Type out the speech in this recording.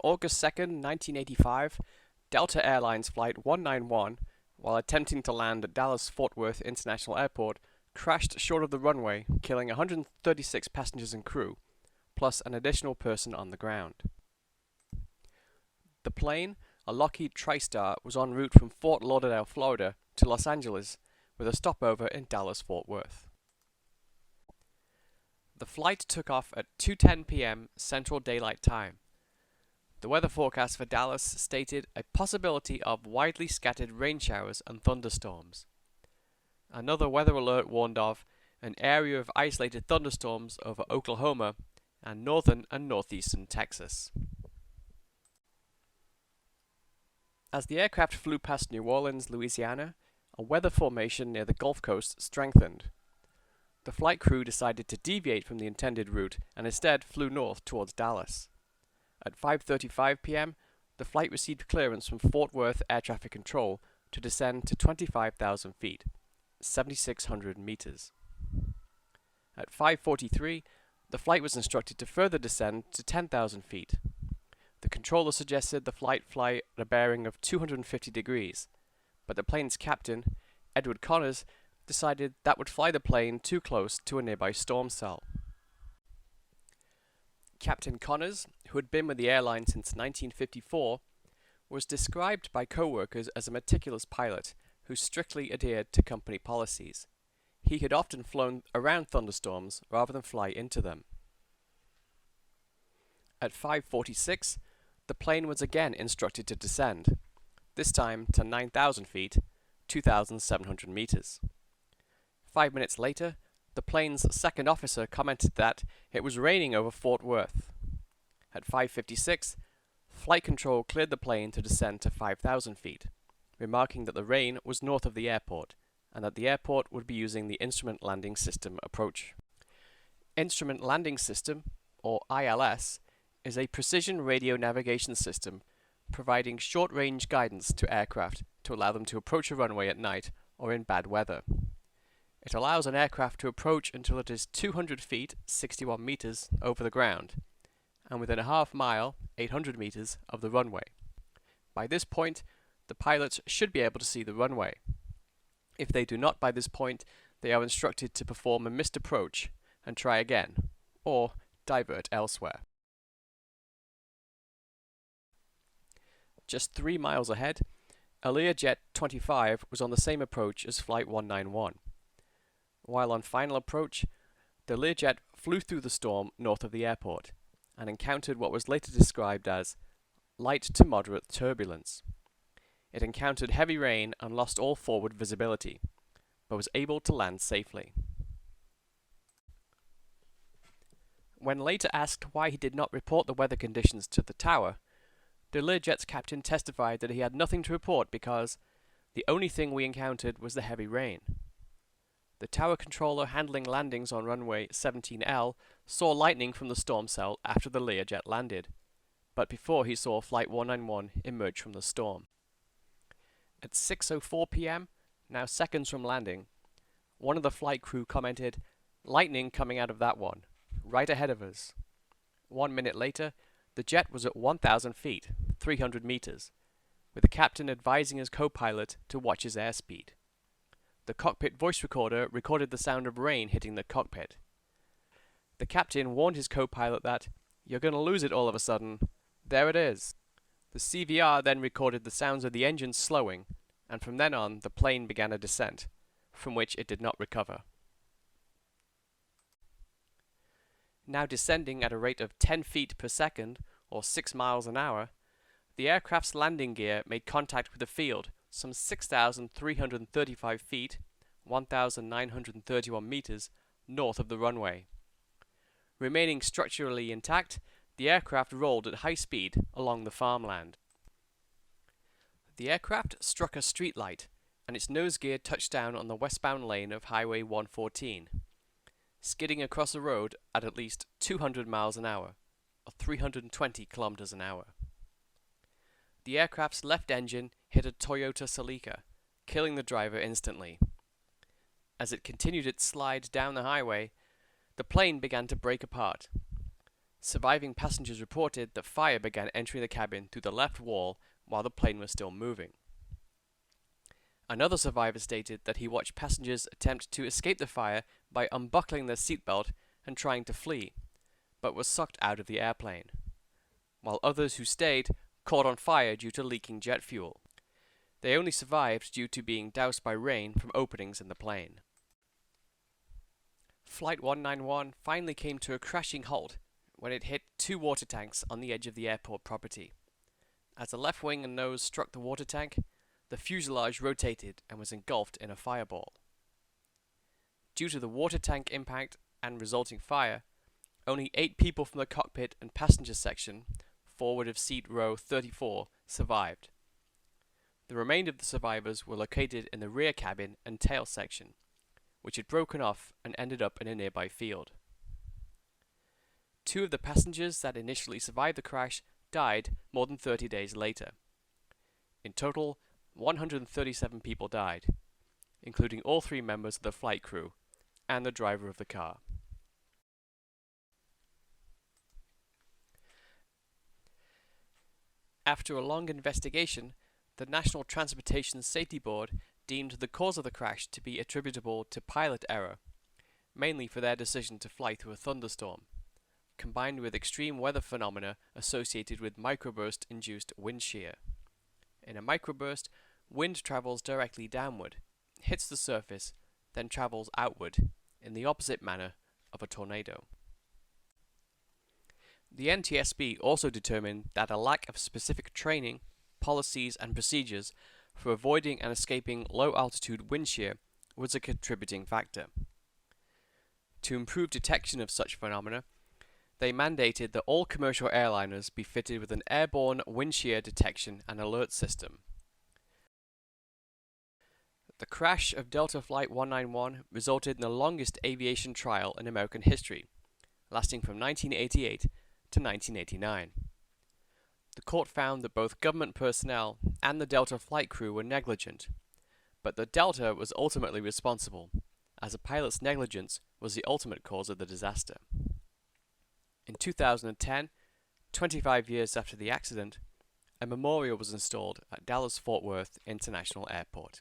August 2nd, 1985, Delta Airlines Flight 191, while attempting to land at Dallas-Fort Worth International Airport, crashed short of the runway, killing 136 passengers and crew, plus an additional person on the ground. The plane, a Lockheed TriStar, was en route from Fort Lauderdale, Florida, to Los Angeles, with a stopover in Dallas-Fort Worth. The flight took off at 2:10 p.m. Central Daylight Time. The weather forecast for Dallas stated a possibility of widely scattered rain showers and thunderstorms. Another weather alert warned of an area of isolated thunderstorms over Oklahoma and northern and northeastern Texas. As the aircraft flew past New Orleans, Louisiana, a weather formation near the Gulf Coast strengthened. The flight crew decided to deviate from the intended route and instead flew north towards Dallas. At 5:35 p.m., the flight received clearance from Fort Worth Air Traffic Control to descend to 25,000 feet, 7,600 meters. At 5:43, the flight was instructed to further descend to 10,000 feet. The controller suggested the flight fly at a bearing of 250 degrees, but the plane's captain, Edward Connors, decided that would fly the plane too close to a nearby storm cell. Captain Connors, who had been with the airline since 1954, was described by co-workers as a meticulous pilot who strictly adhered to company policies. He had often flown around thunderstorms rather than fly into them. At 5:46, the plane was again instructed to descend, this time to 9,000 feet, 2,700 meters. 5 minutes later, the plane's second officer commented that it was raining over Fort Worth. At 5:56, flight control cleared the plane to descend to 5,000 feet, remarking that the rain was north of the airport and that the airport would be using the Instrument Landing System approach. Instrument Landing System, or ILS, is a precision radio navigation system providing short-range guidance to aircraft to allow them to approach a runway at night or in bad weather. It allows an aircraft to approach until it is 200 feet, 61 meters, over the ground, and within a half mile, 800 meters, of the runway. By this point, the pilots should be able to see the runway. If they do not by this point, they are instructed to perform a missed approach and try again, or divert elsewhere. Just 3 miles ahead, a Learjet 25 was on the same approach as Flight 191. While on final approach, the Learjet flew through the storm north of the airport and encountered what was later described as light to moderate turbulence. It encountered heavy rain and lost all forward visibility, but was able to land safely. When later asked why he did not report the weather conditions to the tower, the Learjet's captain testified that he had nothing to report because the only thing we encountered was the heavy rain. The tower controller handling landings on runway 17L saw lightning from the storm cell after the Learjet landed, but before he saw Flight 191 emerge from the storm. At 6:04 p.m., now seconds from landing, one of the flight crew commented, "Lightning coming out of that one, right ahead of us." 1 minute later, the jet was at 1,000 feet, 300 meters, with the captain advising his co-pilot to watch his airspeed. The cockpit voice recorder recorded the sound of rain hitting the cockpit. The captain warned his co-pilot that, "You're going to lose it all of a sudden. There it is." The CVR then recorded the sounds of the engines slowing, and from then on the plane began a descent, from which it did not recover. Now descending at a rate of 10 feet per second, or 6 miles an hour, the aircraft's landing gear made contact with the field some 6,335 feet, 1,931 meters, north of the runway. Remaining structurally intact, the aircraft rolled at high speed along the farmland. The aircraft struck a streetlight, and its nose gear touched down on the westbound lane of Highway 114, skidding across a road at least 200 miles an hour, or 320 kilometers an hour. The aircraft's left engine hit a Toyota Celica, killing the driver instantly. As it continued its slide down the highway, the plane began to break apart. Surviving passengers reported that fire began entering the cabin through the left wall while the plane was still moving. Another survivor stated that he watched passengers attempt to escape the fire by unbuckling their seatbelt and trying to flee, but was sucked out of the airplane, while others who stayed caught on fire due to leaking jet fuel. They only survived due to being doused by rain from openings in the plane. Flight 191 finally came to a crashing halt when it hit two water tanks on the edge of the airport property. As the left wing and nose struck the water tank, the fuselage rotated and was engulfed in a fireball. Due to the water tank impact and resulting fire, only 8 people from the cockpit and passenger section, forward of seat row 34, survived. The remainder of the survivors were located in the rear cabin and tail section, which had broken off and ended up in a nearby field. 2 of the passengers that initially survived the crash died more than 30 days later. In total, 137 people died, including all 3 members of the flight crew and the driver of the car. After a long investigation, the National Transportation Safety Board deemed the cause of the crash to be attributable to pilot error, mainly for their decision to fly through a thunderstorm, combined with extreme weather phenomena associated with microburst-induced wind shear. In a microburst, wind travels directly downward, hits the surface, then travels outward, in the opposite manner of a tornado. The NTSB also determined that a lack of specific training, policies and procedures for avoiding and escaping low-altitude wind shear was a contributing factor. To improve detection of such phenomena, they mandated that all commercial airliners be fitted with an airborne wind shear detection and alert system. The crash of Delta Flight 191 resulted in the longest aviation trial in American history, lasting from 1988 to 1989. The court found that both government personnel and the Delta flight crew were negligent, but that Delta was ultimately responsible, as a pilot's negligence was the ultimate cause of the disaster. In 2010, 25 years after the accident, a memorial was installed at Dallas-Fort Worth International Airport.